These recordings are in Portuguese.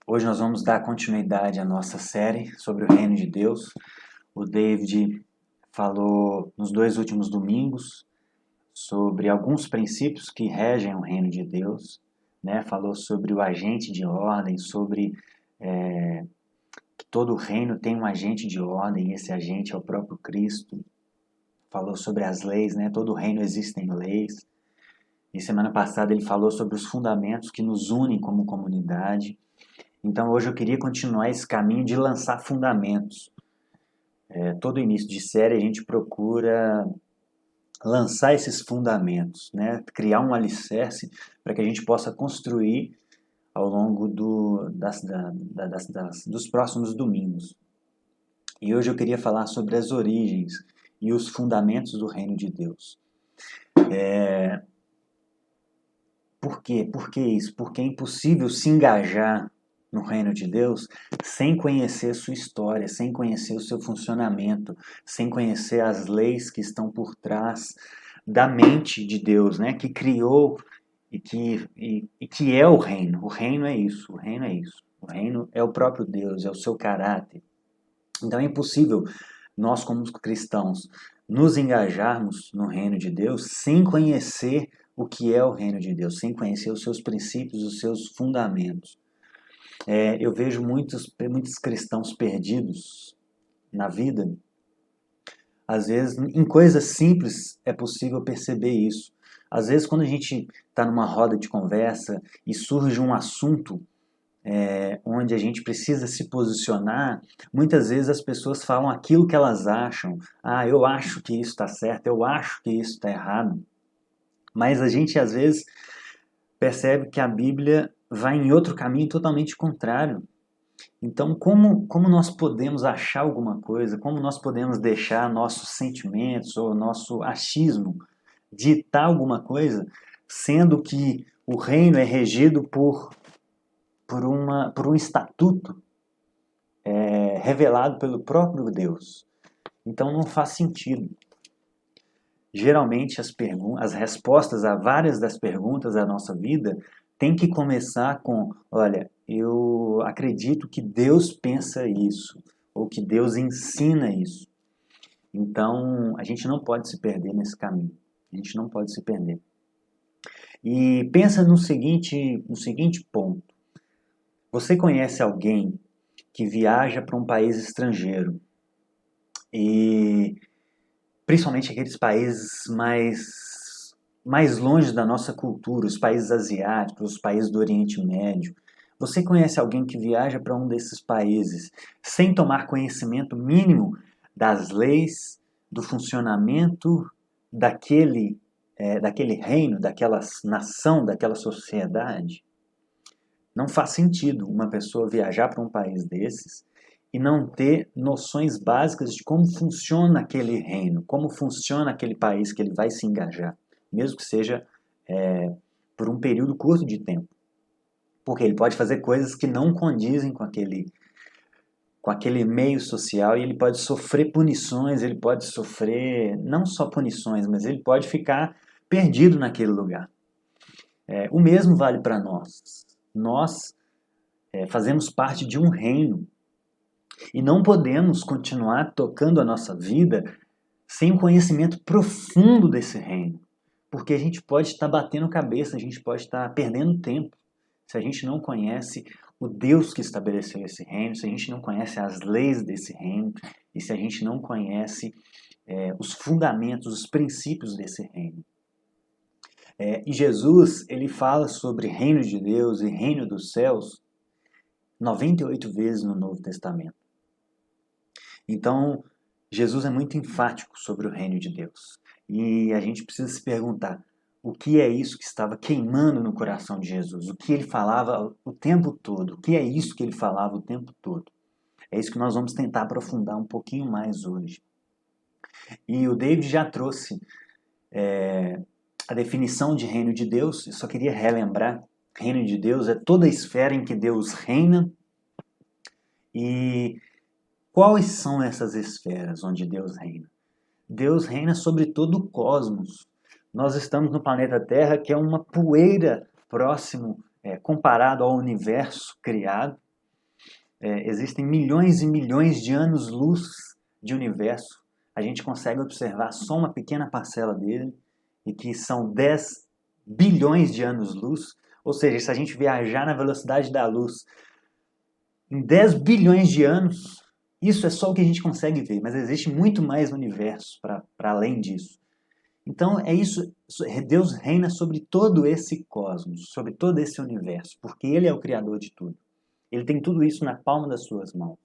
Hoje nós vamos dar continuidade à nossa série sobre o Reino de Deus. O David falou nos dois últimos domingos sobre alguns princípios que regem o Reino de Deus, né? Falou sobre o agente de ordem, sobre que todo reino tem um agente de ordem, e esse agente é o próprio Cristo. Falou sobre as leis, né? Todo reino existem leis. E semana passada ele falou sobre os fundamentos que nos unem como comunidade. Então hoje eu queria continuar esse caminho de lançar fundamentos. Todo início de série a gente procura lançar esses fundamentos, né? Criar um alicerce para que a gente possa construir ao longo dos próximos domingos. E hoje eu queria falar sobre as origens e os fundamentos do reino de Deus. Por quê? Por que isso? Porque é impossível se engajar no reino de Deus sem conhecer sua história, sem conhecer o seu funcionamento, sem conhecer as leis que estão por trás da mente de Deus, né? Que criou e que é o reino. O reino é isso, o reino é isso. O reino é o próprio Deus, é o seu caráter. Então é impossível nós, como cristãos, nos engajarmos no reino de Deus sem conhecer o que é o reino de Deus, sem conhecer os seus princípios, os seus fundamentos. Eu vejo muitos cristãos perdidos na vida. Às vezes, em coisas simples é possível perceber isso. Às vezes, quando a gente está numa roda de conversa e surge um assunto onde a gente precisa se posicionar, muitas vezes as pessoas falam aquilo que elas acham. Ah, eu acho que isso está certo, eu acho que isso está errado. Mas a gente, às vezes, percebe que a Bíblia vai em outro caminho totalmente contrário. Então, como nós podemos achar alguma coisa, como nós podemos deixar nossos sentimentos ou nosso achismo ditar alguma coisa, sendo que o reino é regido por um estatuto revelado pelo próprio Deus. Então, não faz sentido. Geralmente, as respostas a várias das perguntas da nossa vida tem que começar com, olha, eu acredito que Deus pensa isso, ou que Deus ensina isso. Então, a gente não pode se perder nesse caminho. A gente não pode se perder. E pensa no seguinte ponto. Você conhece alguém que viaja para um país estrangeiro e principalmente aqueles países mais longe da nossa cultura, os países asiáticos, os países do Oriente Médio. Você conhece alguém que viaja para um desses países sem tomar conhecimento mínimo das leis, do funcionamento daquele reino, daquela nação, daquela sociedade? Não faz sentido uma pessoa viajar para um país desses e não ter noções básicas de como funciona aquele reino, como funciona aquele país que ele vai se engajar, mesmo que seja por um período curto de tempo. Porque ele pode fazer coisas que não condizem com aquele meio social e ele pode sofrer punições, ele pode sofrer não só punições, mas ele pode ficar perdido naquele lugar. O mesmo vale para nós. Nós fazemos parte de um reino e não podemos continuar tocando a nossa vida sem um conhecimento profundo desse reino. Porque a gente pode estar batendo cabeça, a gente pode estar perdendo tempo se a gente não conhece o Deus que estabeleceu esse reino, se a gente não conhece as leis desse reino e se a gente não conhece os fundamentos, os princípios desse reino. E Jesus, ele fala sobre reino de Deus e reino dos céus 98 vezes no Novo Testamento. Então, Jesus é muito enfático sobre o reino de Deus. E a gente precisa se perguntar, o que é isso que estava queimando no coração de Jesus? O que ele falava o tempo todo? O que é isso que ele falava o tempo todo? É isso que nós vamos tentar aprofundar um pouquinho mais hoje. E o David já trouxe a definição de reino de Deus. Eu só queria relembrar, reino de Deus é toda a esfera em que Deus reina. E quais são essas esferas onde Deus reina? Deus reina sobre todo o cosmos. Nós estamos no planeta Terra, que é uma poeira próximo, comparado ao universo criado. existem milhões e milhões de anos-luz de universo. A gente consegue observar só uma pequena parcela dele, e que são 10 bilhões de anos-luz. Ou seja, se a gente viajar na velocidade da luz em 10 bilhões de anos, isso é só o que a gente consegue ver, mas existe muito mais no universo para além disso. Então é isso, Deus reina sobre todo esse cosmos, sobre todo esse universo, porque Ele é o Criador de tudo. Ele tem tudo isso na palma das suas mãos.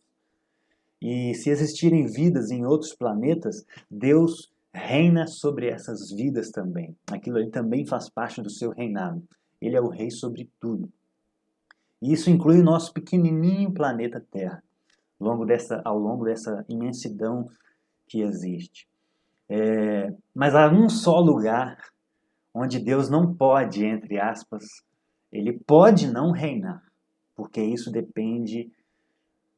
E se existirem vidas em outros planetas, Deus reina sobre essas vidas também. Aquilo ali também faz parte do seu reinado. Ele é o rei sobre tudo. E isso inclui o nosso pequenininho planeta Terra, ao longo dessa imensidão que existe. Mas há um só lugar onde Deus não pode, entre aspas, ele pode não reinar, porque isso depende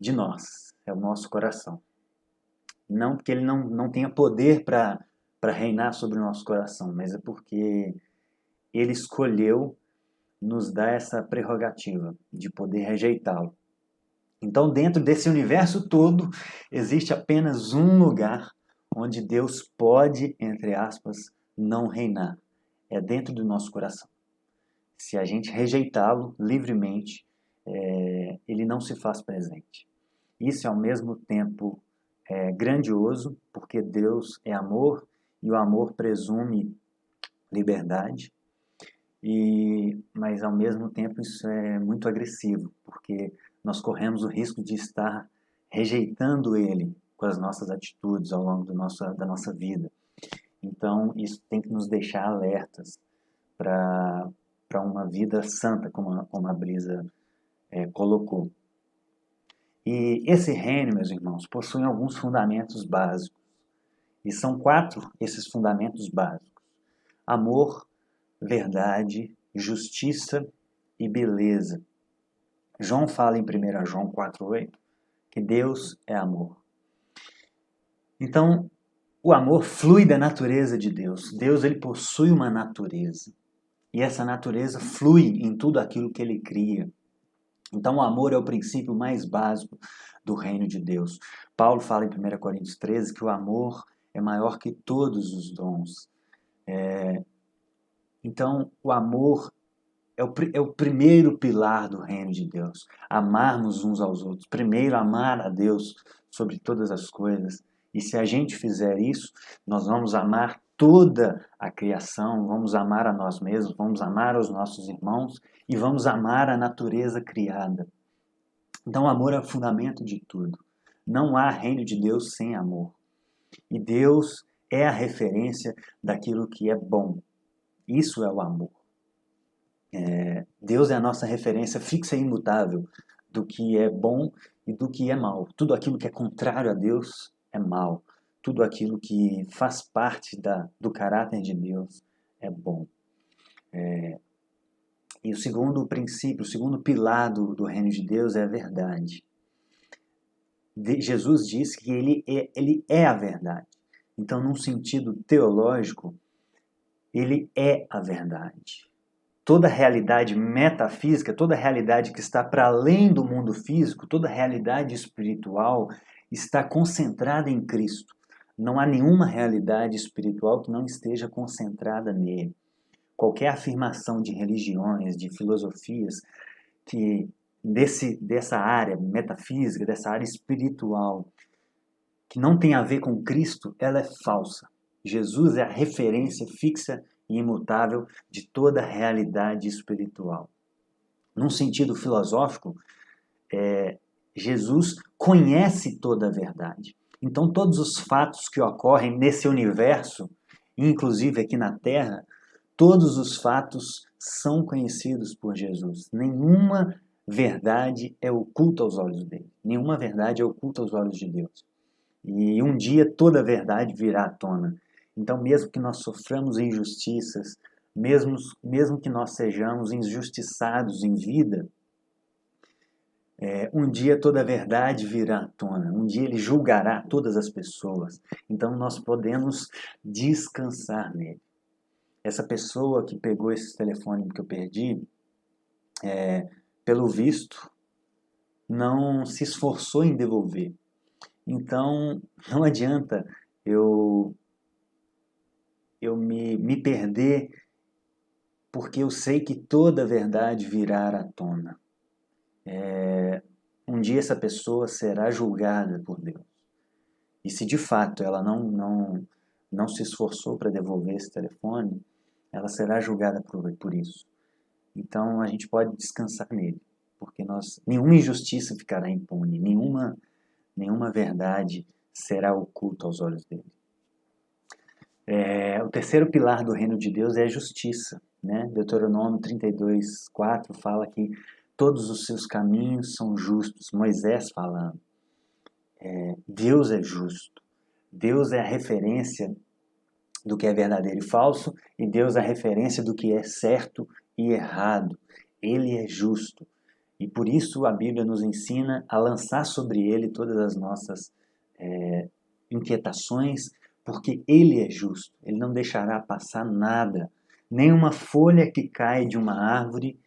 de nós, é o nosso coração. Não porque ele não tenha poder para reinar sobre o nosso coração, mas é porque ele escolheu nos dar essa prerrogativa de poder rejeitá-lo. Então, dentro desse universo todo, existe apenas um lugar onde Deus pode, entre aspas, não reinar. É dentro do nosso coração. Se a gente rejeitá-lo livremente, ele não se faz presente. Isso é ao mesmo tempo grandioso, porque Deus é amor e o amor presume liberdade, mas ao mesmo tempo isso é muito agressivo, porque nós corremos o risco de estar rejeitando Ele com as nossas atitudes ao longo da nossa vida. Então isso tem que nos deixar alertas para uma vida santa, como a Brisa colocou. E esse reino, meus irmãos, possui alguns fundamentos básicos. E são 4 esses fundamentos básicos: amor, verdade, justiça e beleza. João fala em 1 João 4,8 que Deus é amor. Então, o amor flui da natureza de Deus. Deus ele possui uma natureza. E essa natureza flui em tudo aquilo que ele cria. Então, o amor é o princípio mais básico do reino de Deus. Paulo fala em 1 Coríntios 13 que o amor é maior que todos os dons. Então, o amor é o primeiro pilar do reino de Deus. Amarmos uns aos outros. Primeiro, amar a Deus sobre todas as coisas. E se a gente fizer isso, nós vamos amar toda a criação, vamos amar a nós mesmos, vamos amar os nossos irmãos e vamos amar a natureza criada. Então, o amor é o fundamento de tudo. Não há reino de Deus sem amor. E Deus é a referência daquilo que é bom. Isso é o amor. Deus é a nossa referência fixa e imutável do que é bom e do que é mal. Tudo aquilo que é contrário a Deus é mal. Tudo aquilo que faz parte do caráter de Deus é bom. E o segundo princípio, o segundo pilar do reino de Deus é a verdade. Jesus diz que ele é a verdade. Então, num sentido teológico, ele é a verdade. Toda realidade metafísica, toda realidade que está para além do mundo físico, toda realidade espiritual está concentrada em Cristo. Não há nenhuma realidade espiritual que não esteja concentrada nele. Qualquer afirmação de religiões, de filosofias, que dessa área metafísica, dessa área espiritual, que não tem a ver com Cristo, ela é falsa. Jesus é a referência fixa e imutável de toda a realidade espiritual. Num sentido filosófico, Jesus conhece toda a verdade. Então, todos os fatos que ocorrem nesse universo, inclusive aqui na Terra, todos os fatos são conhecidos por Jesus. Nenhuma verdade é oculta aos olhos dele. Nenhuma verdade é oculta aos olhos de Deus. E um dia toda a verdade virá à tona. Então, mesmo que nós soframos injustiças, mesmo que nós sejamos injustiçados em vida, um dia toda a verdade virá à tona. Um dia ele julgará todas as pessoas. Então, nós podemos descansar nele. Essa pessoa que pegou esse telefone que eu perdi, pelo visto, não se esforçou em devolver. Então, não adianta eu me perder, porque eu sei que toda a verdade virá à tona. Um dia essa pessoa será julgada por Deus. E se de fato ela não se esforçou para devolver esse telefone, ela será julgada por isso. Então a gente pode descansar nele, porque nenhuma injustiça ficará impune, nenhuma verdade será oculta aos olhos dele. O terceiro pilar do reino de Deus é a justiça. Né? Deuteronômio 32:4 fala que todos os seus caminhos são justos. Moisés falando. Deus é justo. Deus é a referência do que é verdadeiro e falso, e Deus é a referência do que é certo e errado. Ele é justo. E por isso a Bíblia nos ensina a lançar sobre ele todas as nossas inquietações, porque ele é justo. Ele não deixará passar nada. Nenhuma folha que cai de uma árvore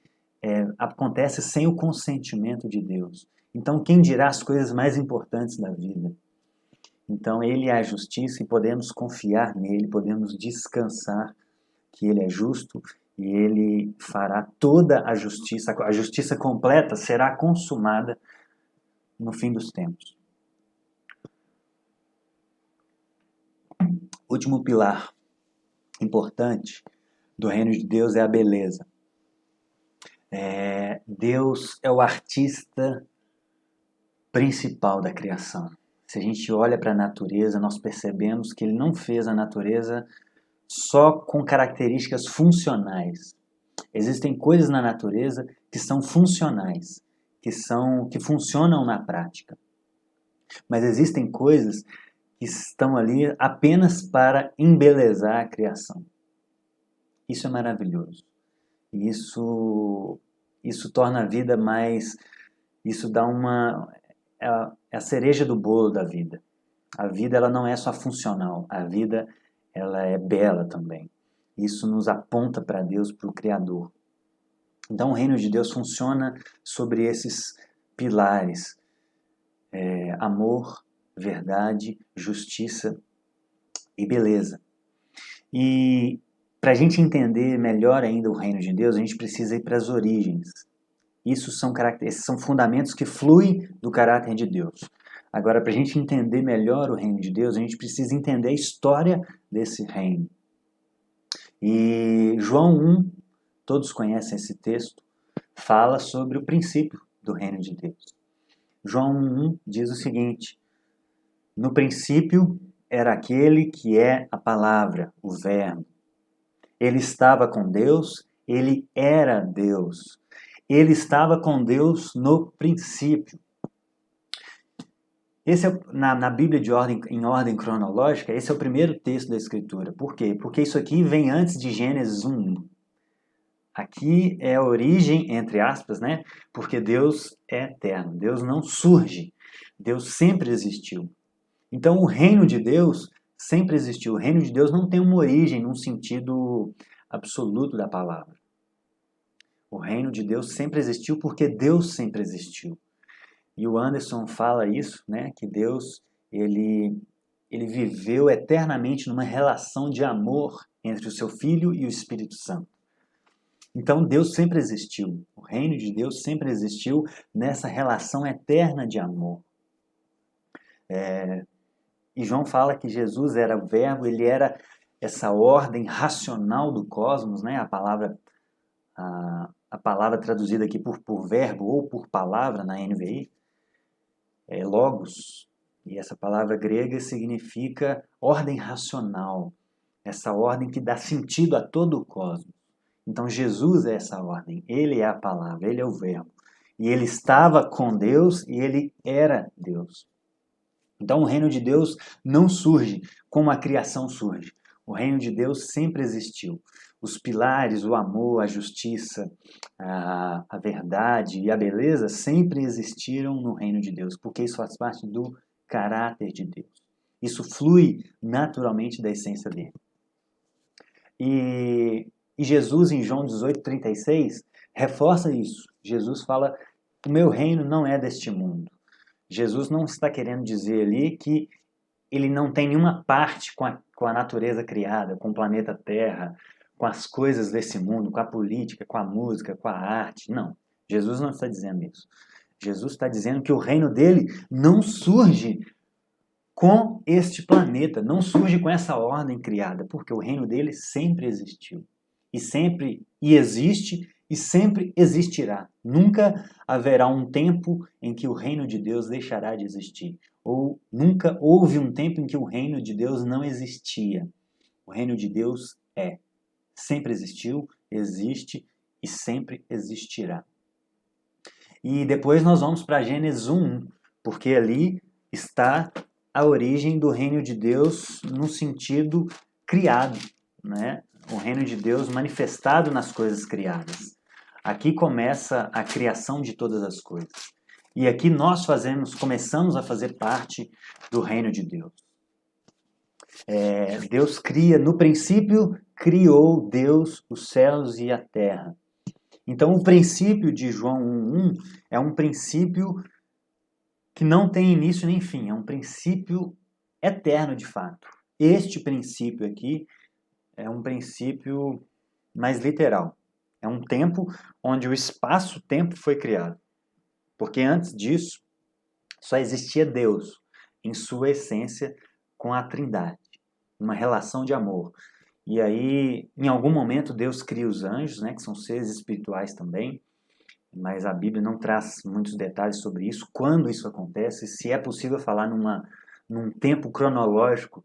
acontece sem o consentimento de Deus. Então, quem dirá as coisas mais importantes da vida? Então, ele é a justiça e podemos confiar nele, podemos descansar que ele é justo e ele fará toda a justiça completa será consumada no fim dos tempos. O último pilar importante do reino de Deus é a beleza. Deus é o artista principal da criação. Se a gente olha para a natureza, nós percebemos que ele não fez a natureza só com características funcionais. Existem coisas na natureza que são funcionais, que funcionam na prática. Mas existem coisas que estão ali apenas para embelezar a criação. Isso é maravilhoso. Isso torna a vida mais... Isso dá é a cereja do bolo da vida. A vida ela não é só funcional, a vida ela é bela também. Isso nos aponta para Deus, para o Criador. Então o reino de Deus funciona sobre esses pilares: amor, verdade, justiça e beleza. E para a gente entender melhor ainda o reino de Deus, a gente precisa ir para as origens. Esses são fundamentos que fluem do caráter de Deus. Agora, para a gente entender melhor o reino de Deus, a gente precisa entender a história desse reino. E João 1, todos conhecem esse texto, fala sobre o princípio do reino de Deus. João 1 diz o seguinte: no princípio era aquele que é a palavra, o verbo. Ele estava com Deus, ele era Deus. Ele estava com Deus no princípio. Esse na Bíblia em ordem cronológica, esse é o primeiro texto da Escritura. Por quê? Porque isso aqui vem antes de Gênesis 1. Aqui é a origem, entre aspas, né? Porque Deus é eterno. Deus não surge. Deus sempre existiu. Então o reino de Deus sempre existiu. O reino de Deus não tem uma origem num sentido absoluto da palavra. O reino de Deus sempre existiu porque Deus sempre existiu. E o Anderson fala isso, né? Que Deus ele viveu eternamente numa relação de amor entre o seu Filho e o Espírito Santo. Então Deus sempre existiu. O reino de Deus sempre existiu nessa relação eterna de amor. E João fala que Jesus era o verbo, ele era essa ordem racional do cosmos, né? A palavra traduzida aqui por verbo ou por palavra na NVI é logos. E essa palavra grega significa ordem racional. Essa ordem que dá sentido a todo o cosmos. Então Jesus é essa ordem. Ele é a palavra, ele é o verbo. E ele estava com Deus e ele era Deus. Então o reino de Deus não surge como a criação surge. O reino de Deus sempre existiu. Os pilares, o amor, a justiça, a verdade e a beleza sempre existiram no reino de Deus, porque isso faz parte do caráter de Deus. Isso flui naturalmente da essência dele. E Jesus, em João 18:36, reforça isso. Jesus fala o meu reino não é deste mundo. Jesus não está querendo dizer ali que ele não tem nenhuma parte com a natureza criada, com o planeta Terra, com as coisas desse mundo, com a política, com a música, com a arte. Não. Jesus não está dizendo isso. Jesus está dizendo que o reino dele não surge com este planeta, não surge com essa ordem criada, porque o reino dele sempre existiu. E sempre existe e sempre existirá. Nunca haverá um tempo em que o reino de Deus deixará de existir. Ou nunca houve um tempo em que o reino de Deus não existia. O reino de Deus sempre existiu, existe e sempre existirá. E depois nós vamos para Gênesis 1:1, porque ali está a origem do reino de Deus no sentido criado, né? O reino de Deus manifestado nas coisas criadas. Aqui começa a criação de todas as coisas. E aqui nós começamos a fazer parte do reino de Deus. Deus cria, no princípio, criou Deus os céus e a terra. Então, o princípio de João 1:1 é um princípio que não tem início nem fim, é um princípio eterno de fato. Este princípio aqui é um princípio mais literal. É um tempo onde o espaço-tempo foi criado. Porque antes disso, só existia Deus, em sua essência, com a Trindade. Uma relação de amor. E aí, em algum momento, Deus cria os anjos, né, que são seres espirituais também, mas a Bíblia não traz muitos detalhes sobre isso, quando isso acontece, se é possível falar num tempo cronológico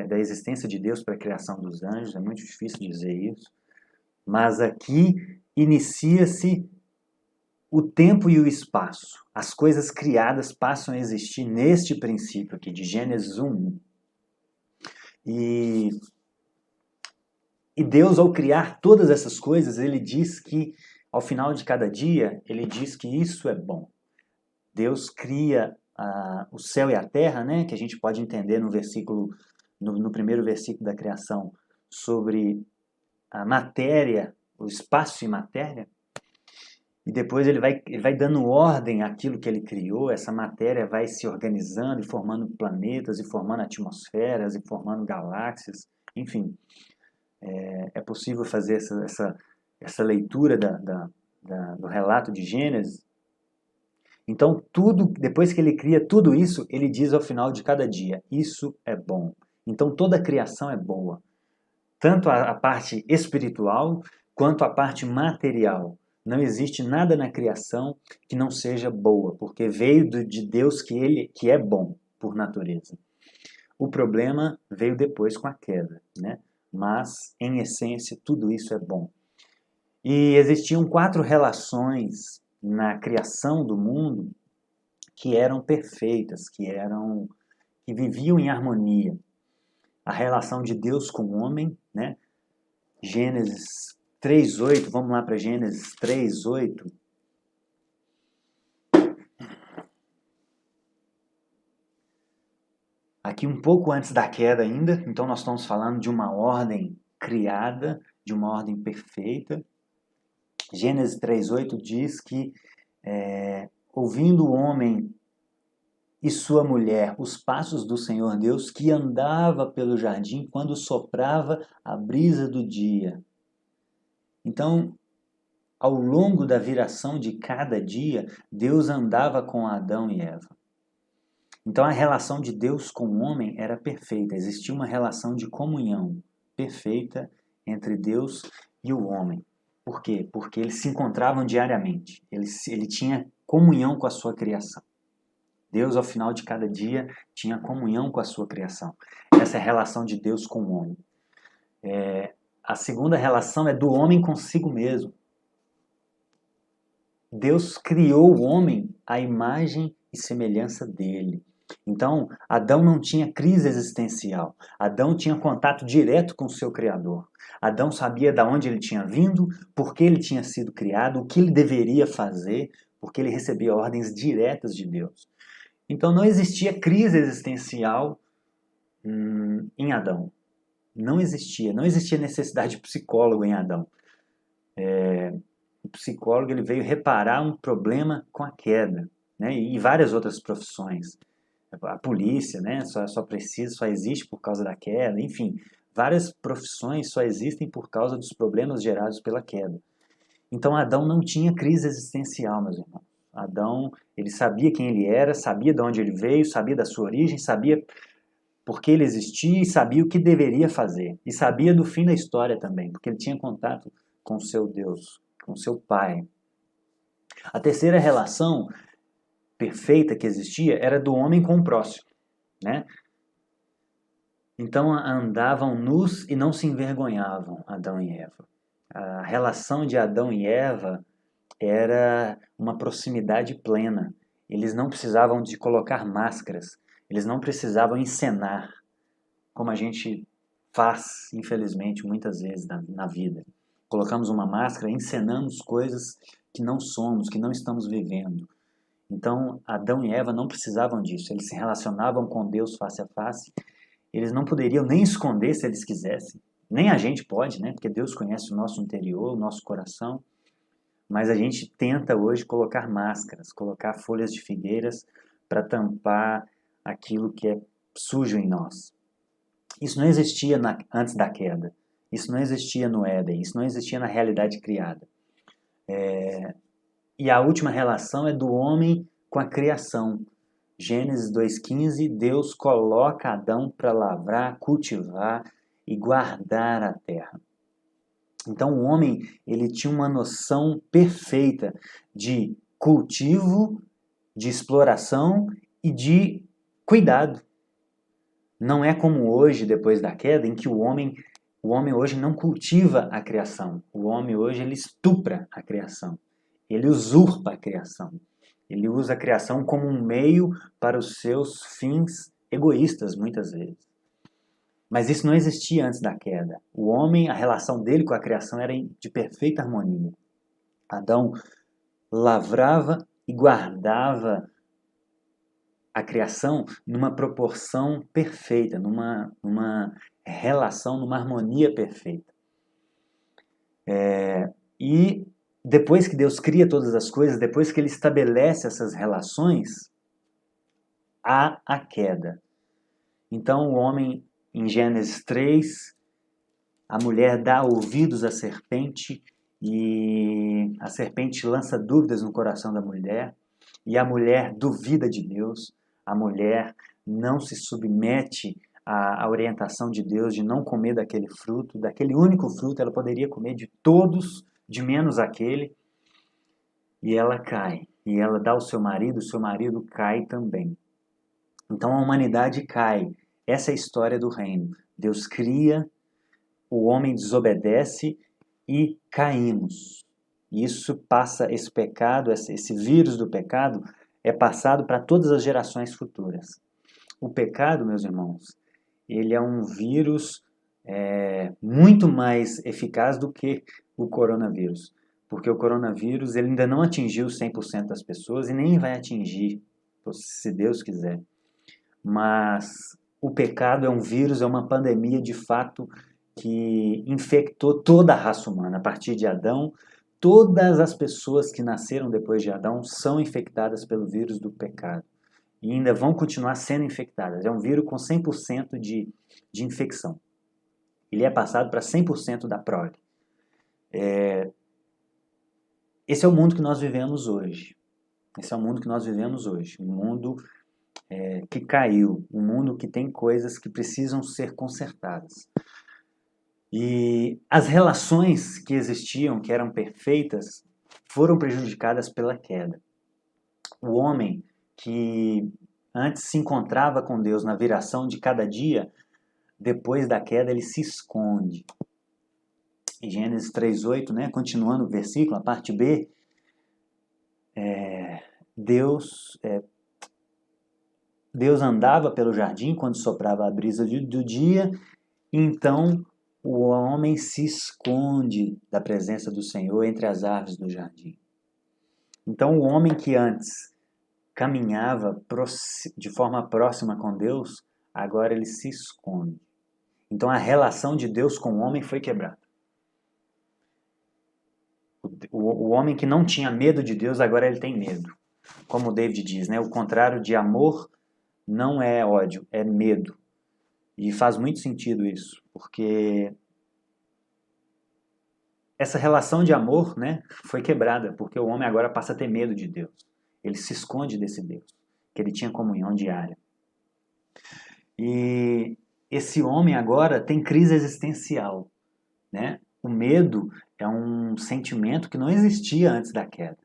da existência de Deus para a criação dos anjos, é muito difícil dizer isso, mas aqui inicia-se o tempo e o espaço. As coisas criadas passam a existir neste princípio aqui, de Gênesis 1:1. E Deus, ao criar todas essas coisas, ele diz que, ao final de cada dia, ele diz que isso é bom. Deus cria o céu e a terra, né, que a gente pode entender no primeiro versículo da criação, sobre a matéria, o espaço e matéria. E depois ele vai dando ordem àquilo que ele criou, essa matéria vai se organizando e formando planetas, e formando atmosferas, e formando galáxias, enfim. É possível fazer essa leitura do relato de Gênesis. Então, depois que ele cria tudo isso, ele diz ao final de cada dia, isso é bom. Então, toda a criação é boa. Tanto a parte espiritual, quanto a parte material. Não existe nada na criação que não seja boa, porque veio de Deus que é bom, por natureza. O problema veio depois com a queda, né? Mas, em essência, tudo isso é bom. E existiam 4 relações na criação do mundo que eram perfeitas, que viviam em harmonia. A relação de Deus com o homem, né? Gênesis 3:8, vamos lá para Gênesis 3:8. Aqui um pouco antes da queda ainda, então nós estamos falando de uma ordem criada, de uma ordem perfeita. Gênesis 3:8 diz que, ouvindo o homem e sua mulher os passos do Senhor Deus, que andava pelo jardim quando soprava a brisa do dia. Então, ao longo da viração de cada dia, Deus andava com Adão e Eva. Então, a relação de Deus com o homem era perfeita. Existia uma relação de comunhão perfeita entre Deus e o homem. Por quê? Porque eles se encontravam diariamente. Ele tinha comunhão com a sua criação. Deus, ao final de cada dia, tinha comunhão com a sua criação. Essa é a relação de Deus com o homem. A segunda relação é do homem consigo mesmo. Deus criou o homem à imagem e semelhança dele. Então, Adão não tinha crise existencial. Adão tinha contato direto com o seu Criador. Adão sabia de onde ele tinha vindo, por que ele tinha sido criado, o que ele deveria fazer, porque ele recebia ordens diretas de Deus. Então, não existia crise existencial em Adão. Não existia necessidade de psicólogo em Adão. o psicólogo ele veio reparar um problema com a queda, né? E várias outras profissões. A polícia, né? Só existe por causa da queda, enfim, várias profissões só existem por causa dos problemas gerados pela queda. Então Adão não tinha crise existencial, meus irmãos. Adão, ele sabia quem ele era, sabia de onde ele veio, sabia da sua origem, sabia por que ele existia e sabia o que deveria fazer. E sabia do fim da história também, porque ele tinha contato com o seu Deus, com o seu Pai. A terceira relação perfeita que existia era do homem com o próximo, né? Então andavam nus e não se envergonhavam, Adão e Eva. A relação de Adão e Eva era uma proximidade plena. Eles não precisavam de colocar máscaras, eles não precisavam encenar, como a gente faz, infelizmente, muitas vezes na vida. Colocamos uma máscara, encenamos coisas que não somos, que não estamos vivendo. Então, Adão e Eva não precisavam disso. Eles se relacionavam com Deus face a face. Eles não poderiam nem esconder se eles quisessem. Nem a gente pode, né? Porque Deus conhece o nosso interior, o nosso coração. Mas a gente tenta hoje colocar máscaras, colocar folhas de figueiras para tampar aquilo que é sujo em nós. Isso não existia antes da queda. Isso não existia no Éden. Isso não existia na realidade criada. E a última relação é do homem com a criação. Gênesis 2,15, Deus coloca Adão para lavrar, cultivar e guardar a terra. Então o homem ele tinha uma noção perfeita de cultivo, de exploração e de cuidado. Não é como hoje, depois da queda, em que o homem hoje não cultiva a criação. O homem hoje ele estupra a criação. Ele usurpa a criação. Ele usa a criação como um meio para os seus fins egoístas, muitas vezes. Mas isso não existia antes da queda. O homem, a relação dele com a criação era de perfeita harmonia. Adão lavrava e guardava a criação numa proporção perfeita, numa relação, numa harmonia perfeita. E depois que Deus cria todas as coisas, depois que Ele estabelece essas relações, há a queda. Então o homem, em Gênesis 3, a mulher dá ouvidos à serpente e a serpente lança dúvidas no coração da mulher e a mulher duvida de Deus, a mulher não se submete à orientação de Deus de não comer daquele fruto, daquele único fruto, ela poderia comer de todos, de menos aquele, e ela cai, e ela dá ao seu marido, o seu marido cai também. Então a humanidade cai. Essa é a história do reino. Deus cria, o homem desobedece e caímos. Isso passa, esse pecado, esse vírus do pecado é passado para todas as gerações futuras. O pecado, meus irmãos, ele é um vírus muito mais eficaz do que o coronavírus. Porque o coronavírus ele ainda não atingiu 100% das pessoas e nem vai atingir, se Deus quiser. Mas o pecado é um vírus, é uma pandemia de fato que infectou toda a raça humana. A partir de Adão, todas as pessoas que nasceram depois de Adão são infectadas pelo vírus do pecado. E ainda vão continuar sendo infectadas. É um vírus com 100% de infecção. Ele é passado para 100% da prole. Esse é o mundo que nós vivemos hoje. Esse é o mundo que nós vivemos hoje. Um mundo que caiu. Um mundo que tem coisas que precisam ser consertadas. E as relações que existiam, que eram perfeitas, foram prejudicadas pela queda. O homem que antes se encontrava com Deus na viração de cada dia, depois da queda ele se esconde. Em Gênesis 3,8, né, continuando o versículo, a parte B, Deus andava pelo jardim quando soprava a brisa do dia, e então o homem se esconde da presença do Senhor entre as árvores do jardim. Então o homem que antes caminhava de forma próxima com Deus, agora ele se esconde. Então a relação de Deus com o homem foi quebrada. O homem que não tinha medo de Deus, agora ele tem medo. Como o David diz, né? O contrário de amor não é ódio, é medo. E faz muito sentido isso, porque essa relação de amor, né, foi quebrada, porque o homem agora passa a ter medo de Deus. Ele se esconde desse Deus, que ele tinha comunhão diária. E esse homem agora tem crise existencial, né? O medo é um sentimento que não existia antes da queda.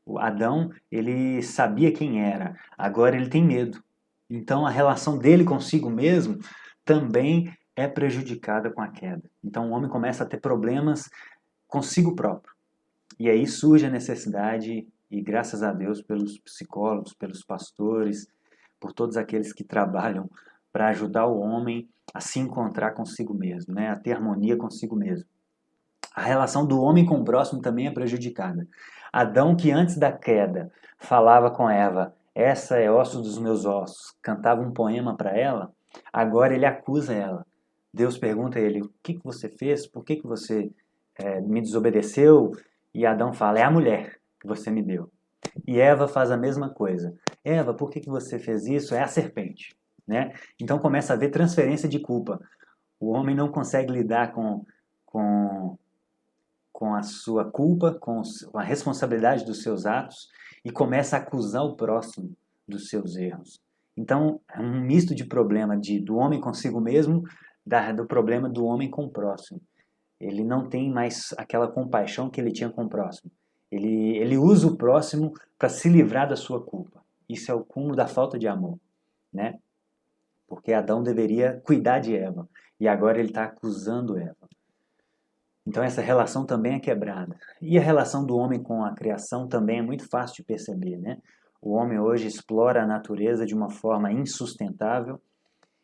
O Adão, ele sabia quem era, agora ele tem medo. Então a relação dele consigo mesmo também é prejudicada com a queda. Então o homem começa a ter problemas consigo próprio. E aí surge a necessidade, e graças a Deus pelos psicólogos, pelos pastores, por todos aqueles que trabalham para ajudar o homem a se encontrar consigo mesmo, né? A ter harmonia consigo mesmo. A relação do homem com o próximo também é prejudicada. Adão, que antes da queda falava com Eva, essa é osso dos meus ossos, cantava um poema para ela, agora ele acusa ela. Deus pergunta a ele, o que você fez? Por que você me desobedeceu? E Adão fala, é a mulher que você me deu. E Eva faz a mesma coisa. Eva, por que você fez isso? É a serpente. Né? Então começa a haver transferência de culpa. O homem não consegue lidar com a sua culpa, com a responsabilidade dos seus atos e começa a acusar o próximo dos seus erros. Então, é um misto de problema do homem consigo mesmo, do problema do homem com o próximo. Ele não tem mais aquela compaixão que ele tinha com o próximo. Ele usa o próximo para se livrar da sua culpa. Isso é o cúmulo da falta de amor, né? Porque Adão deveria cuidar de Eva e agora ele está acusando Eva. Então essa relação também é quebrada. E a relação do homem com a criação também é muito fácil de perceber, né? O homem hoje explora a natureza de uma forma insustentável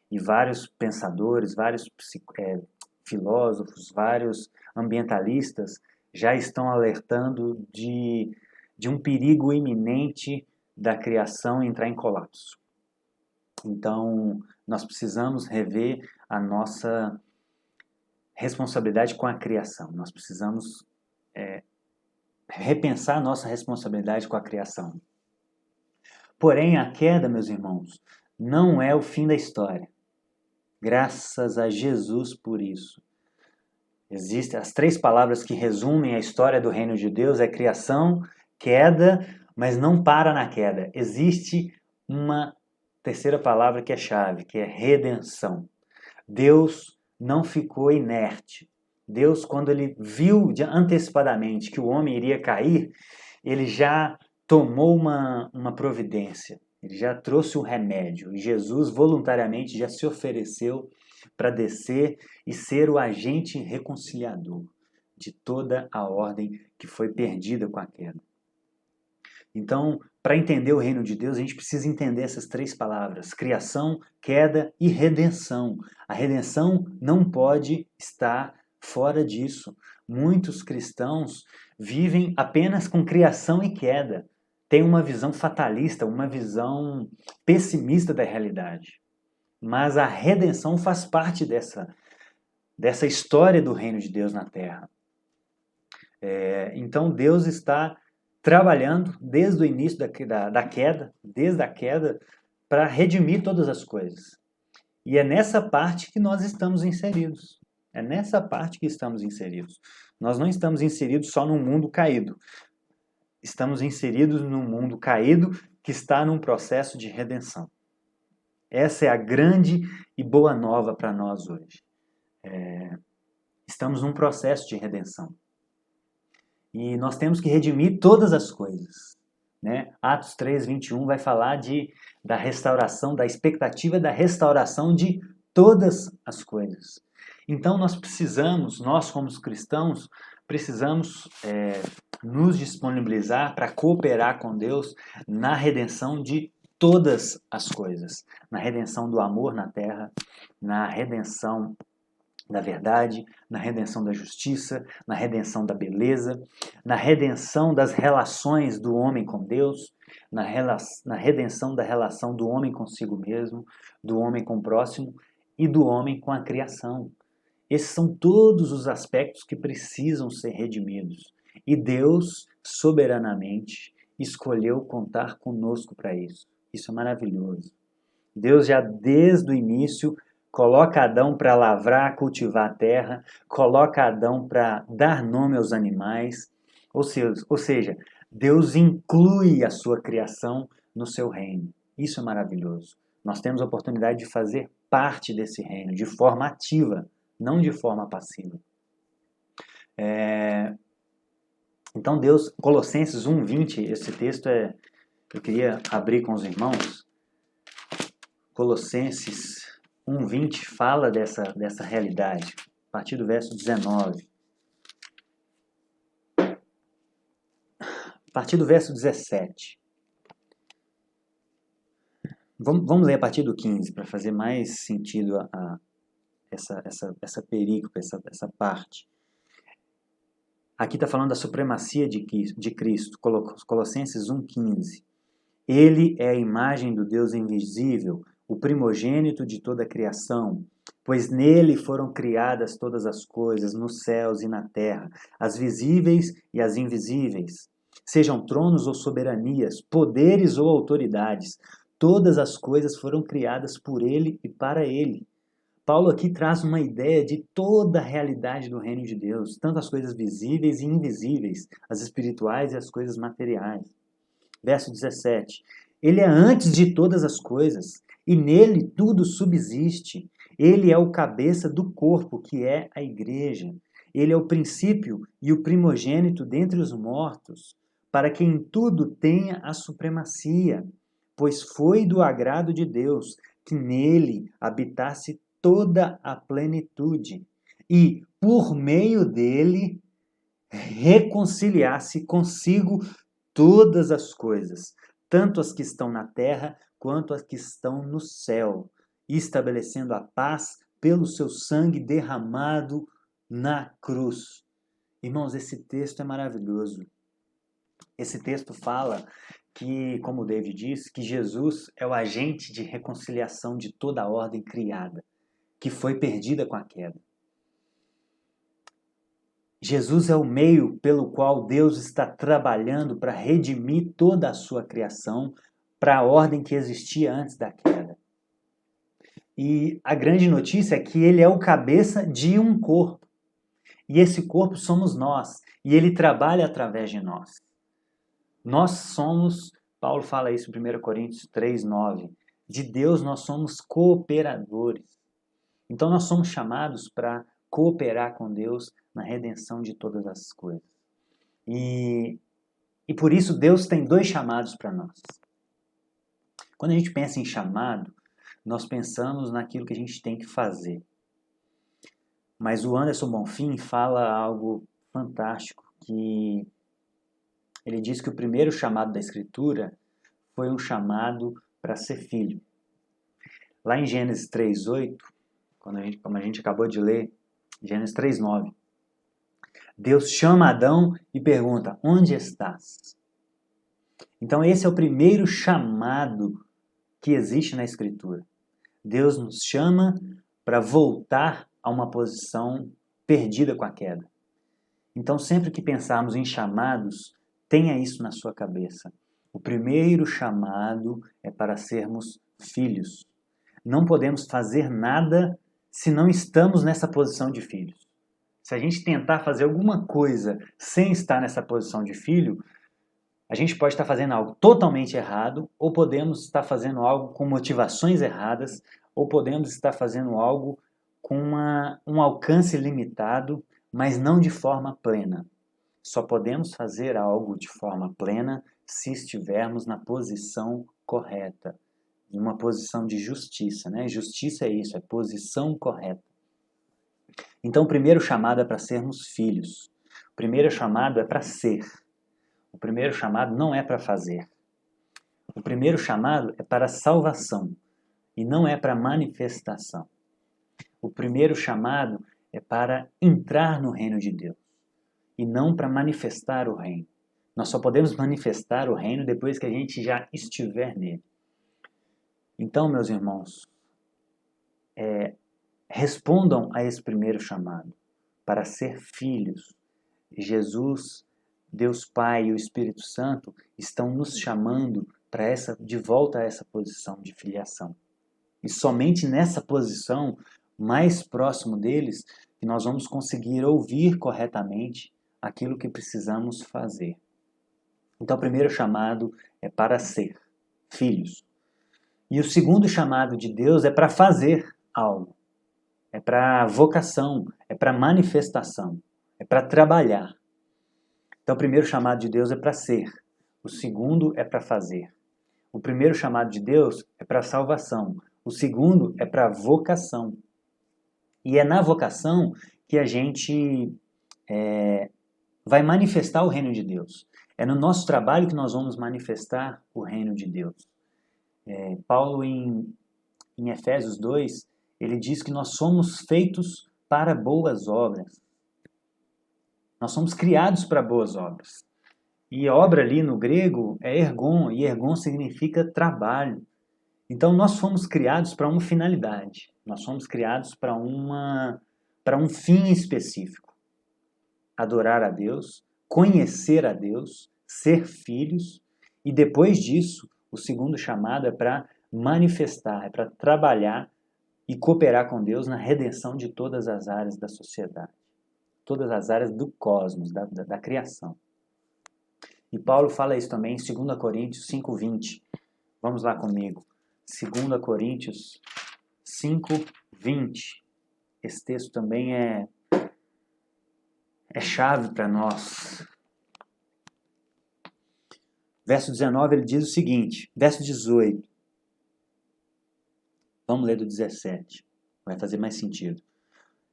e vários pensadores, vários filósofos, vários ambientalistas já estão alertando de um perigo iminente da criação entrar em colapso. Então, nós precisamos rever a nossa responsabilidade com a criação. Nós precisamos repensar a nossa responsabilidade com a criação. Porém, a queda, meus irmãos, não é o fim da história. Graças a Jesus por isso. Existem as 3 palavras que resumem a história do reino de Deus, é criação, queda, mas não para na queda. Existe uma terceira palavra que é chave, que é redenção. Deus não ficou inerte. Deus, quando ele viu antecipadamente que o homem iria cair, ele já tomou uma providência. Ele já trouxe o remédio. E Jesus voluntariamente já se ofereceu para descer e ser o agente reconciliador de toda a ordem que foi perdida com a queda. Então, para entender o reino de Deus, a gente precisa entender essas 3 palavras: criação, queda e redenção. A redenção não pode estar fora disso. Muitos cristãos vivem apenas com criação e queda. Tem uma visão fatalista, uma visão pessimista da realidade. Mas a redenção faz parte dessa história do reino de Deus na Terra. Então Deus está trabalhando desde o início da queda, desde a queda, para redimir todas as coisas. E é nessa parte que nós estamos inseridos. É nessa parte que estamos inseridos. Nós não estamos inseridos só num mundo caído. Estamos inseridos num mundo caído que está num processo de redenção. Essa é a grande e boa nova para nós hoje. Estamos num processo de redenção. E nós temos que redimir todas as coisas. Né? Atos 3, 21 vai falar da restauração, da expectativa da restauração de todas as coisas. Então nós como cristãos, precisamos nos disponibilizar para cooperar com Deus na redenção de todas as coisas. Na redenção do amor na terra, na redenção da verdade, na redenção da justiça, na redenção da beleza, na redenção das relações do homem com Deus, na redenção da relação do homem consigo mesmo, do homem com o próximo e do homem com a criação. Esses são todos os aspectos que precisam ser redimidos. E Deus, soberanamente, escolheu contar conosco para isso. Isso é maravilhoso. Deus já desde o início coloca Adão para lavrar, cultivar a terra, coloca Adão para dar nome aos animais, ou seja, Deus inclui a sua criação no seu reino. Isso é maravilhoso. Nós temos a oportunidade de fazer parte desse reino de forma ativa, não de forma passiva. Então Deus, Colossenses 1:20, esse texto eu queria abrir com os irmãos. Colossenses 1:20 fala dessa realidade, a partir do verso 19. A partir do verso 17. Vamos ler a partir do 15, para fazer mais sentido essa perícope, essa parte. Aqui está falando da supremacia de Cristo, Colossenses 1:15. Ele é a imagem do Deus invisível, o primogênito de toda a criação, pois nele foram criadas todas as coisas, nos céus e na terra, as visíveis e as invisíveis, sejam tronos ou soberanias, poderes ou autoridades, todas as coisas foram criadas por ele e para ele. Paulo aqui traz uma ideia de toda a realidade do reino de Deus, tanto as coisas visíveis e invisíveis, as espirituais e as coisas materiais. Verso 17. Ele é antes de todas as coisas, e nele tudo subsiste. Ele é o cabeça do corpo, que é a igreja. Ele é o princípio e o primogênito dentre os mortos, para que em tudo tenha a supremacia, pois foi do agrado de Deus que nele habitasse toda a plenitude, e por meio dele reconciliasse consigo todas as coisas, tanto as que estão na terra quanto as que estão no céu, estabelecendo a paz pelo seu sangue derramado na cruz. Irmãos, esse texto é maravilhoso. Esse texto fala que, como o David diz, que Jesus é o agente de reconciliação de toda a ordem criada, que foi perdida com a queda. Jesus é o meio pelo qual Deus está trabalhando para redimir toda a sua criação para a ordem que existia antes da queda. E a grande notícia é que ele é o cabeça de um corpo. E esse corpo somos nós. E ele trabalha através de nós. Nós somos, Paulo fala isso em 1 Coríntios 3:9, de Deus nós somos cooperadores. Então nós somos chamados para cooperar com Deus na redenção de todas as coisas. E por isso Deus tem dois chamados para nós. Quando a gente pensa em chamado, nós pensamos naquilo que a gente tem que fazer. Mas o Anderson Bonfim fala algo fantástico, que ele diz que o primeiro chamado da Escritura foi um chamado para ser filho. Lá em Gênesis 3:8, como a gente acabou de ler, Gênesis 3:9, Deus chama Adão e pergunta: onde estás? Então esse é o primeiro chamado que existe na Escritura. Deus nos chama para voltar a uma posição perdida com a queda. Então sempre que pensarmos em chamados, tenha isso na sua cabeça. O primeiro chamado é para sermos filhos. Não podemos fazer nada se não estamos nessa posição de filhos. Se a gente tentar fazer alguma coisa sem estar nessa posição de filho, a gente pode estar fazendo algo totalmente errado, ou podemos estar fazendo algo com motivações erradas, ou podemos estar fazendo algo com um alcance limitado, mas não de forma plena. Só podemos fazer algo de forma plena se estivermos na posição correta, em uma posição de justiça, né? Justiça é isso, é posição correta. Então, o primeiro chamado é para sermos filhos. O primeiro chamado é para ser. O primeiro chamado não é para fazer. O primeiro chamado é para salvação e não é para manifestação. O primeiro chamado é para entrar no reino de Deus e não para manifestar o reino. Nós só podemos manifestar o reino depois que a gente já estiver nele. Então, meus irmãos, respondam a esse primeiro chamado para ser filhos. Jesus Deus Pai e o Espírito Santo estão nos chamando de volta a essa posição de filiação. E somente nessa posição, mais próximo deles, que nós vamos conseguir ouvir corretamente aquilo que precisamos fazer. Então, o primeiro chamado é para ser filhos. E o segundo chamado de Deus é para fazer algo. É para vocação, é para manifestação, é para trabalhar. Então, o primeiro chamado de Deus é para ser. O segundo é para fazer. O primeiro chamado de Deus é para salvação. O segundo é para vocação. E é na vocação que a gente vai manifestar o reino de Deus. É no nosso trabalho que nós vamos manifestar o reino de Deus. Paulo, em Efésios 2, ele diz que nós somos feitos para boas obras. Nós somos criados para boas obras. E obra ali no grego é ergon, e ergon significa trabalho. Então nós fomos criados para uma finalidade. Nós fomos criados para um fim específico. Adorar a Deus, conhecer a Deus, ser filhos, e depois disso, o segundo chamado é para manifestar, é para trabalhar e cooperar com Deus na redenção de todas as áreas da sociedade, todas as áreas do cosmos, da criação. E Paulo fala isso também em 2 Coríntios 5:20. Vamos lá comigo. 2 Coríntios 5:20. Esse texto também é chave para nós. Verso 19, ele diz o seguinte, verso 18. Vamos ler do 17. Vai fazer mais sentido.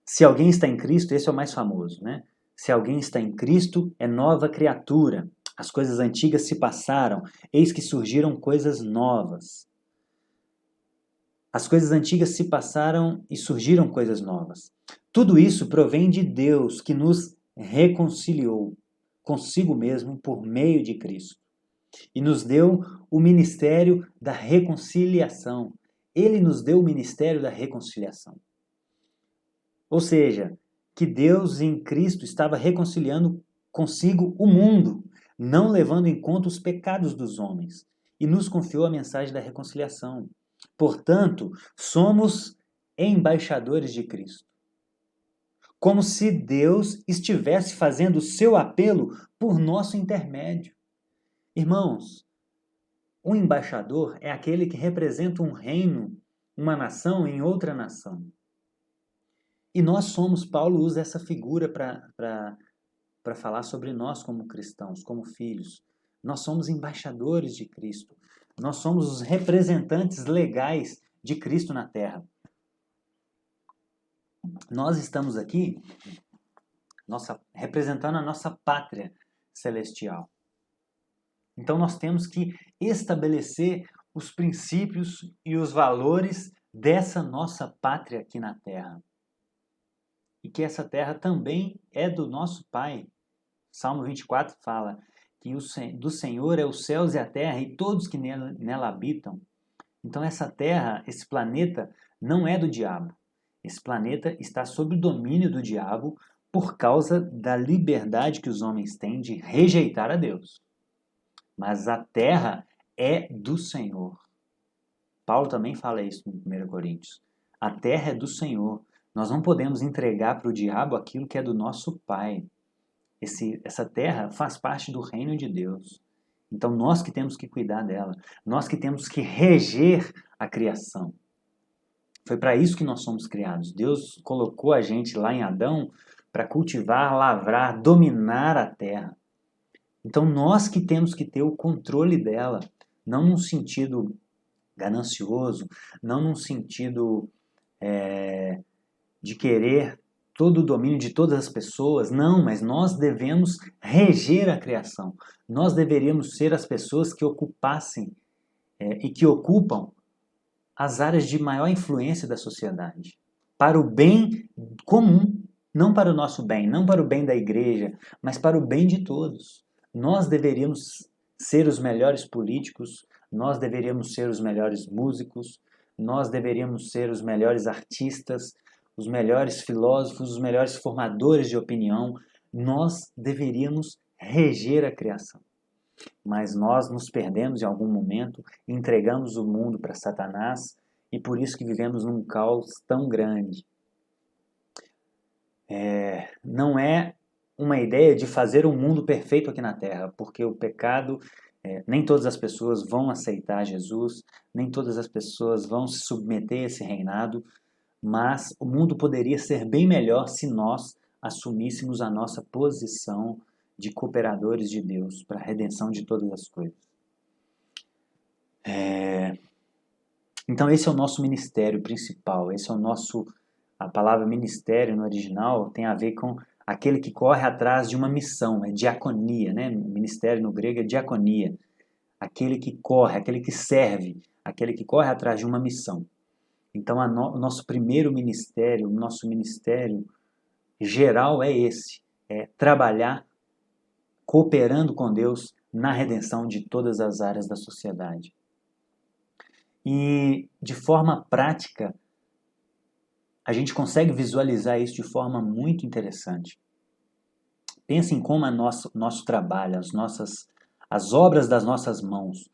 Se alguém está em Cristo, esse é o mais famoso, né? Se alguém está em Cristo, é nova criatura. As coisas antigas se passaram, eis que surgiram coisas novas. As coisas antigas se passaram e surgiram coisas novas. Tudo isso provém de Deus, que nos reconciliou consigo mesmo por meio de Cristo. E nos deu o ministério da reconciliação. Ele nos deu o ministério da reconciliação. Ou seja, que Deus em Cristo estava reconciliando consigo o mundo, não levando em conta os pecados dos homens, e nos confiou a mensagem da reconciliação. Portanto, somos embaixadores de Cristo. Como se Deus estivesse fazendo o seu apelo por nosso intermédio. Irmãos, um embaixador é aquele que representa um reino, uma nação em outra nação. E nós somos, Paulo usa essa figura para falar sobre nós como cristãos, como filhos. Nós somos embaixadores de Cristo. Nós somos os representantes legais de Cristo na terra. Nós estamos aqui representando a nossa pátria celestial. Então nós temos que estabelecer os princípios e os valores dessa nossa pátria aqui na terra. E que essa terra também é do nosso Pai. Salmo 24 fala que do Senhor é os céus e a terra e todos que nela habitam. Então essa terra, esse planeta, não é do diabo. Esse planeta está sob o domínio do diabo por causa da liberdade que os homens têm de rejeitar a Deus. Mas a terra é do Senhor. Paulo também fala isso em 1 Coríntios. A terra é do Senhor. Nós não podemos entregar para o diabo aquilo que é do nosso Pai. Essa terra faz parte do reino de Deus. Então nós que temos que cuidar dela. Nós que temos que reger a criação. Foi para isso que nós somos criados. Deus colocou a gente lá em Adão para cultivar, lavrar, dominar a terra. Então nós que temos que ter o controle dela, não num sentido ganancioso, não num sentido de querer todo o domínio de todas as pessoas, não, mas nós devemos reger a criação. Nós deveríamos ser as pessoas que ocupassem e que ocupam as áreas de maior influência da sociedade, para o bem comum, não para o nosso bem, não para o bem da igreja, mas para o bem de todos. Nós deveríamos ser os melhores políticos, nós deveríamos ser os melhores músicos, nós deveríamos ser os melhores artistas, os melhores filósofos, os melhores formadores de opinião. Nós deveríamos reger a criação. Mas nós nos perdemos em algum momento, entregamos o mundo para Satanás e por isso que vivemos num caos tão grande. Não é uma ideia de fazer um mundo perfeito aqui na Terra, porque o pecado, nem todas as pessoas vão aceitar Jesus, nem todas as pessoas vão se submeter a esse reinado, mas o mundo poderia ser bem melhor se nós assumíssemos a nossa posição de cooperadores de Deus para a redenção de todas as coisas. Então esse é o nosso ministério principal, esse é o nosso... A palavra ministério no original tem a ver com aquele que corre atrás de uma missão, é diaconia, né? Ministério no grego é diaconia. Aquele que corre, aquele que serve, aquele que corre atrás de uma missão. Então o nosso primeiro ministério, o nosso ministério geral é esse, é trabalhar cooperando com Deus na redenção de todas as áreas da sociedade. E de forma prática, a gente consegue visualizar isso de forma muito interessante. Pense em como nosso trabalho, as obras das nossas mãos,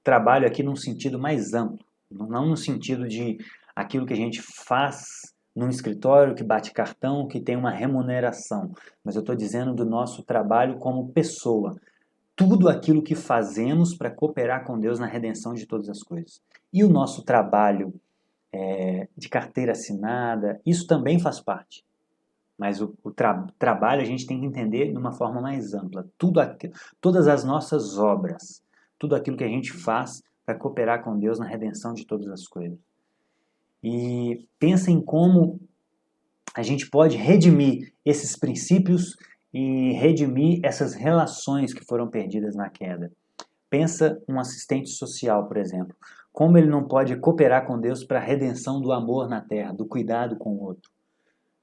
trabalho aqui num sentido mais amplo, não no sentido de aquilo que a gente faz num escritório, que bate cartão, que tem uma remuneração, mas eu estou dizendo do nosso trabalho como pessoa, tudo aquilo que fazemos para cooperar com Deus na redenção de todas as coisas. E o nosso trabalho de carteira assinada, isso também faz parte. Mas o trabalho a gente tem que entender de uma forma mais ampla. Todas as nossas obras, tudo aquilo que a gente faz para cooperar com Deus na redenção de todas as coisas. E pensa em como a gente pode redimir esses princípios e redimir essas relações que foram perdidas na queda. Pensa um assistente social, por exemplo. Como ele não pode cooperar com Deus para a redenção do amor na terra, do cuidado com o outro.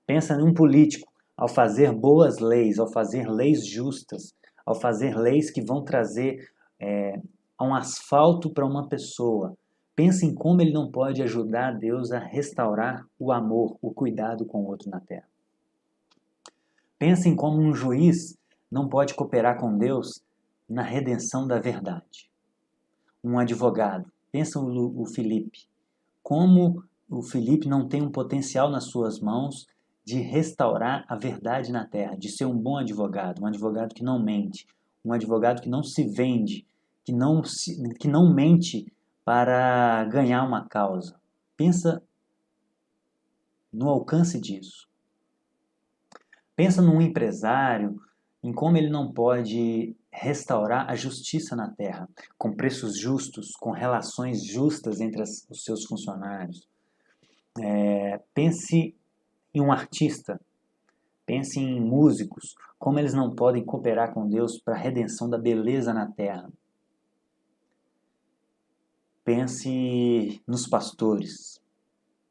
Pensa num político, ao fazer boas leis, ao fazer leis justas, ao fazer leis que vão trazer um asfalto para uma pessoa. Pensa em como ele não pode ajudar Deus a restaurar o amor, o cuidado com o outro na terra. Pensa em como um juiz não pode cooperar com Deus na redenção da verdade. Um advogado, pensa o Felipe, como o Felipe não tem um potencial nas suas mãos de restaurar a verdade na terra, de ser um bom advogado, um advogado que não mente, um advogado que não se vende, que não mente para ganhar uma causa. Pensa no alcance disso. Pensa num empresário, em como ele não pode restaurar a justiça na terra, com preços justos, com relações justas entre os seus funcionários. Pense em um artista, pense em músicos, como eles não podem cooperar com Deus para a redenção da beleza na terra. Pense nos pastores,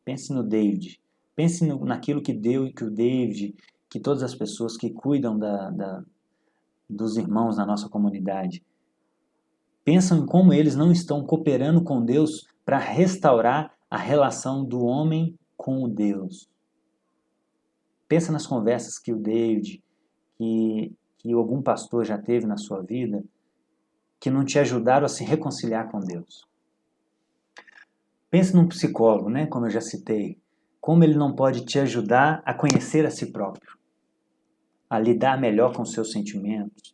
pense no David, pense naquilo que o David, que todas as pessoas que cuidam dos irmãos na nossa comunidade, pensam em como eles não estão cooperando com Deus para restaurar a relação do homem com o Deus. Pensa nas conversas que o David, que algum pastor já teve na sua vida, que não te ajudaram a se reconciliar com Deus. Pense num psicólogo, né, como eu já citei, como ele não pode te ajudar a conhecer a si próprio, a lidar melhor com os seus sentimentos,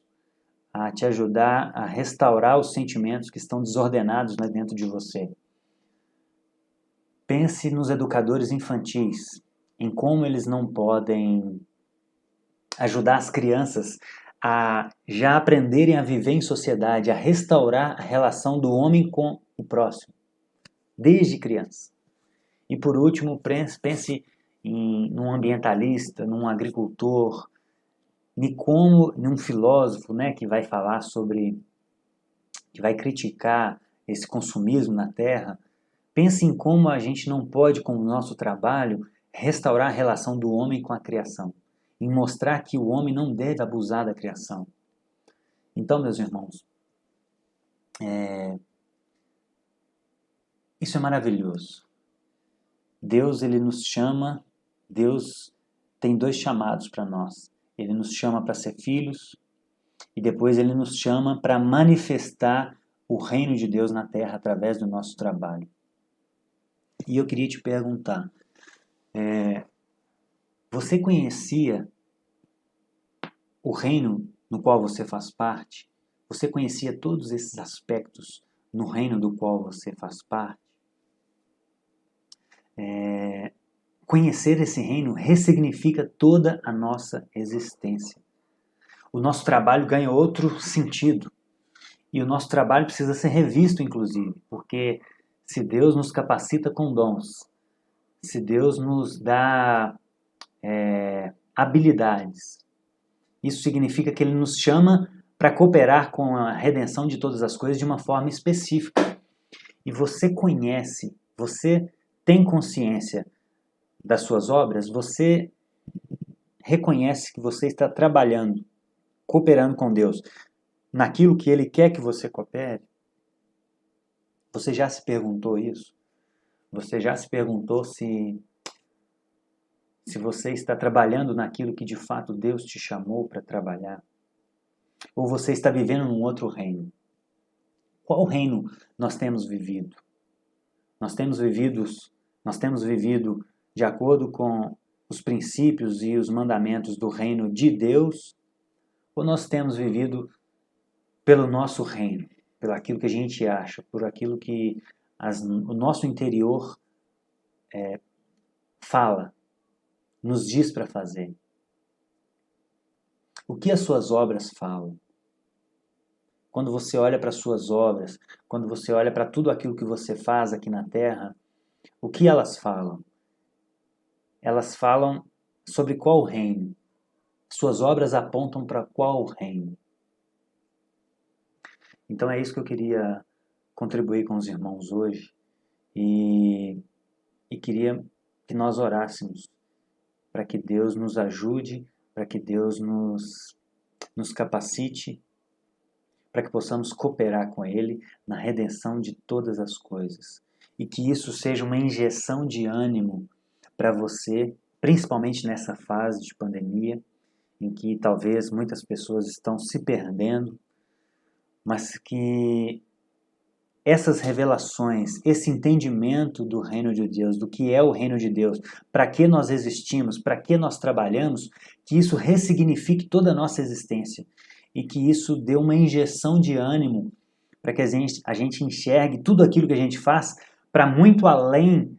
a te ajudar a restaurar os sentimentos que estão desordenados dentro de você. Pense nos educadores infantis, em como eles não podem ajudar as crianças a já aprenderem a viver em sociedade, a restaurar a relação do homem com o próximo, desde criança. E por último, pense num ambientalista, num agricultor, num filósofo, né, que vai falar que vai criticar esse consumismo na Terra. Pense em como a gente não pode, com o nosso trabalho, restaurar a relação do homem com a criação, em mostrar que o homem não deve abusar da criação. Então, meus irmãos, isso é maravilhoso. Deus, ele nos chama, Deus tem dois chamados para nós. Ele nos chama para ser filhos E depois ele nos chama para manifestar o reino de Deus na terra através do nosso trabalho. E eu queria te perguntar, você conhecia o reino no qual você faz parte? Você conhecia todos esses aspectos no reino do qual você faz parte? Conhecer esse reino ressignifica toda a nossa existência. O nosso trabalho ganha outro sentido. E o nosso trabalho precisa ser revisto, inclusive, porque se Deus nos capacita com dons, se Deus nos dá habilidades, isso significa que Ele nos chama para cooperar com a redenção de todas as coisas de uma forma específica. E você conhece, você tem consciência das suas obras, você reconhece que você está trabalhando, cooperando com Deus, naquilo que Ele quer que você coopere? Você já se perguntou isso? Você já se perguntou se você está trabalhando naquilo que de fato Deus te chamou para trabalhar? Ou você está vivendo num outro reino? Qual reino nós temos vivido? Nós temos vivido de acordo com os princípios e os mandamentos do reino de Deus? Ou nós temos vivido pelo nosso reino, pelo aquilo que a gente acha, por aquilo que o nosso interior fala, nos diz para fazer? O que as suas obras falam? Quando você olha para as suas obras, quando você olha para tudo aquilo que você faz aqui na Terra, o que elas falam? Elas falam sobre qual reino? Suas obras apontam para qual reino? Então é isso que eu queria contribuir com os irmãos hoje e queria que nós orássemos para que Deus nos ajude, para que Deus nos capacite, para que possamos cooperar com Ele na redenção de todas as coisas. E que isso seja uma injeção de ânimo para você, principalmente nessa fase de pandemia, em que talvez muitas pessoas estão se perdendo, mas que essas revelações, esse entendimento do reino de Deus, do que é o reino de Deus, para que nós existimos, para que nós trabalhamos, que isso ressignifique toda a nossa existência e que isso dê uma injeção de ânimo para que a gente enxergue tudo aquilo que a gente faz para muito além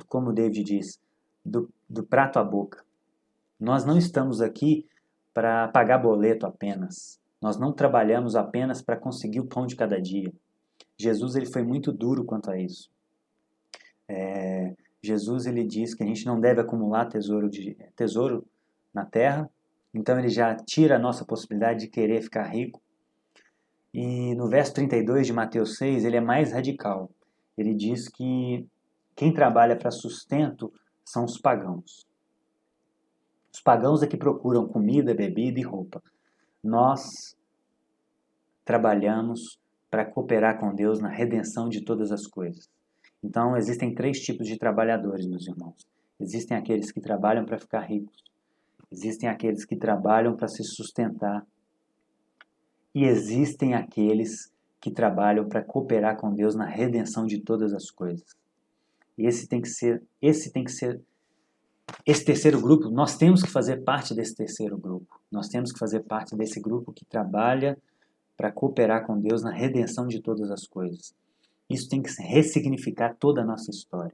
como o David diz, do prato à boca. Nós não estamos aqui para pagar boleto apenas. Nós não trabalhamos apenas para conseguir o pão de cada dia. Jesus ele foi muito duro quanto a isso. Jesus ele diz que a gente não deve acumular tesouro na terra, então ele já tira a nossa possibilidade de querer ficar rico. E no verso 32 de Mateus 6, ele é mais radical. Ele diz que quem trabalha para sustento são os pagãos. Os pagãos é que procuram comida, bebida e roupa. Nós trabalhamos para cooperar com Deus na redenção de todas as coisas. Então, existem 3 tipos de trabalhadores, meus irmãos. Existem aqueles que trabalham para ficar ricos. Existem aqueles que trabalham para se sustentar. E existem aqueles que trabalham para cooperar com Deus na redenção de todas as coisas. E esse terceiro grupo, nós temos que fazer parte desse terceiro grupo. Nós temos que fazer parte desse grupo que trabalha para cooperar com Deus na redenção de todas as coisas. Isso tem que ressignificar toda a nossa história.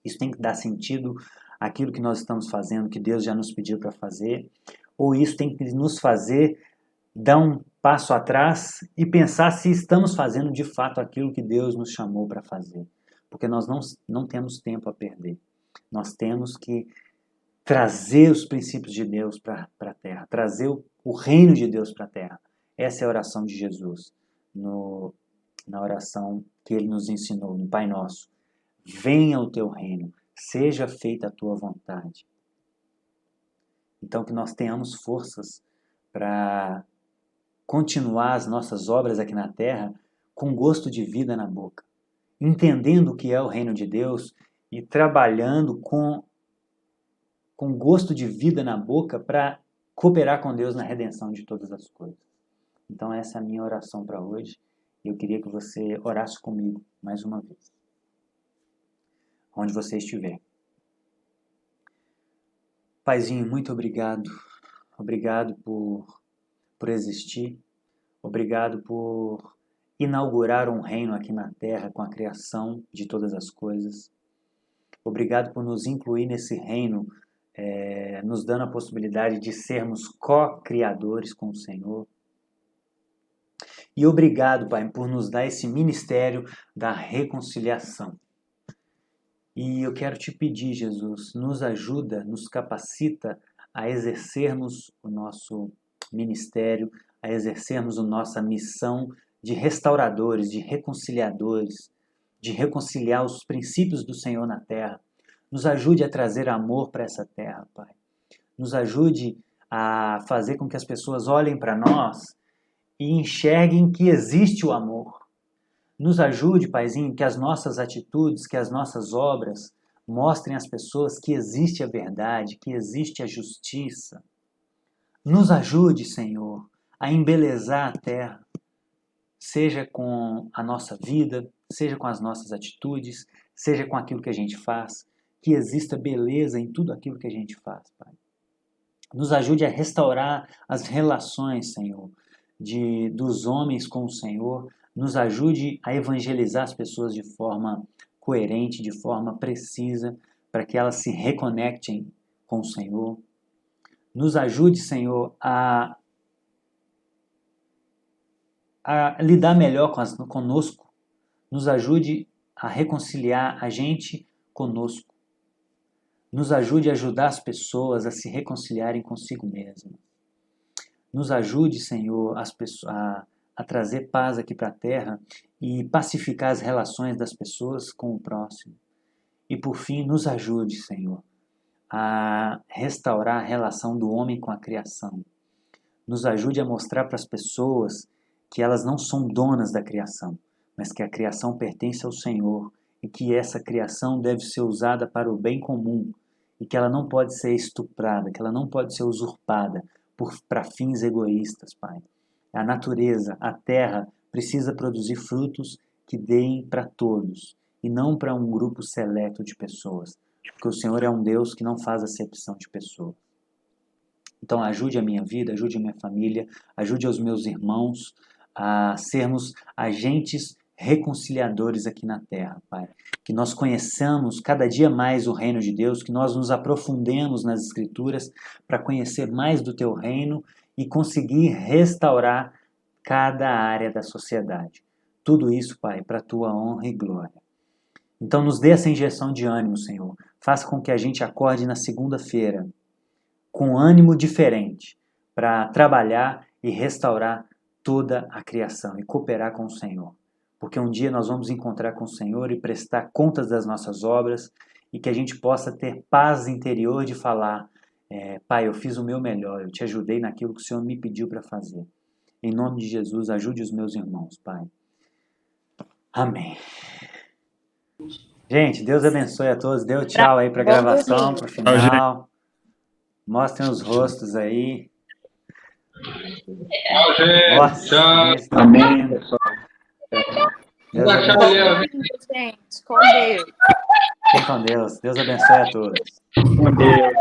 Isso tem que dar sentido àquilo que nós estamos fazendo, que Deus já nos pediu para fazer, ou isso tem que nos fazer dar um passo atrás e pensar se estamos fazendo de fato aquilo que Deus nos chamou para fazer. Porque nós não temos tempo a perder. Nós temos que trazer os princípios de Deus para a terra, trazer o reino de Deus para a terra. Essa é a oração de Jesus, na oração que ele nos ensinou, no Pai Nosso. Venha o teu reino, seja feita a tua vontade. Então que nós tenhamos forças para continuar as nossas obras aqui na terra com gosto de vida na boca, entendendo o que é o reino de Deus e trabalhando com gosto de vida na boca para cooperar com Deus na redenção de todas as coisas. Então essa é a minha oração para hoje. Eu queria que você orasse comigo mais uma vez, onde você estiver. Paizinho, muito obrigado. Obrigado por existir. Obrigado por inaugurar um reino aqui na Terra com a criação de todas as coisas. Obrigado por nos incluir nesse reino, nos dando a possibilidade de sermos co-criadores com o Senhor. E obrigado, Pai, por nos dar esse ministério da reconciliação. E eu quero te pedir, Jesus, nos ajuda, nos capacita a exercermos o nosso ministério, a exercermos a nossa missão de restauradores, de reconciliadores, de reconciliar os princípios do Senhor na terra. Nos ajude a trazer amor para essa terra, Pai. Nos ajude a fazer com que as pessoas olhem para nós e enxerguem que existe o amor. Nos ajude, Paizinho, que as nossas atitudes, que as nossas obras mostrem às pessoas que existe a verdade, que existe a justiça. Nos ajude, Senhor, a embelezar a terra, seja com a nossa vida, seja com as nossas atitudes, seja com aquilo que a gente faz, que exista beleza em tudo aquilo que a gente faz, Pai. Nos ajude a restaurar as relações, Senhor, dos homens com o Senhor. Nos ajude a evangelizar as pessoas de forma coerente, de forma precisa, para que elas se reconectem com o Senhor. Nos ajude, Senhor, a lidar melhor conosco. Nos ajude a reconciliar a gente conosco. Nos ajude a ajudar as pessoas a se reconciliarem consigo mesmas. Nos ajude, Senhor, a trazer paz aqui para a terra e pacificar as relações das pessoas com o próximo. E, por fim, nos ajude, Senhor, a restaurar a relação do homem com a criação. Nos ajude a mostrar para as pessoas que elas não são donas da criação, mas que a criação pertence ao Senhor e que essa criação deve ser usada para o bem comum e que ela não pode ser estuprada, que ela não pode ser usurpada para fins egoístas, Pai. A natureza, a terra, precisa produzir frutos que deem para todos e não para um grupo seleto de pessoas, porque o Senhor é um Deus que não faz acepção de pessoas. Então ajude a minha vida, ajude a minha família, ajude os meus irmãos a sermos agentes reconciliadores aqui na terra, Pai. Que nós conheçamos cada dia mais o reino de Deus, que nós nos aprofundemos nas Escrituras para conhecer mais do Teu reino e conseguir restaurar cada área da sociedade. Tudo isso, Pai, para a Tua honra e glória. Então nos dê essa injeção de ânimo, Senhor. Faça com que a gente acorde na segunda-feira com ânimo diferente para trabalhar e restaurar toda a criação e cooperar com o Senhor. Porque um dia nós vamos encontrar com o Senhor e prestar contas das nossas obras e que a gente possa ter paz interior de falar, Pai, eu fiz o meu melhor, eu te ajudei naquilo que o Senhor me pediu para fazer. Em nome de Jesus, ajude os meus irmãos, Pai. Amém. Gente, Deus abençoe a todos. Deu tchau aí para a gravação, para o final. Mostrem os rostos aí. Tchau, gente. Nossa, Tchau. amém, pessoal. Deus abençoe. Gente, com Deus. Fiquem com Deus. Deus abençoe a todos. Com Deus.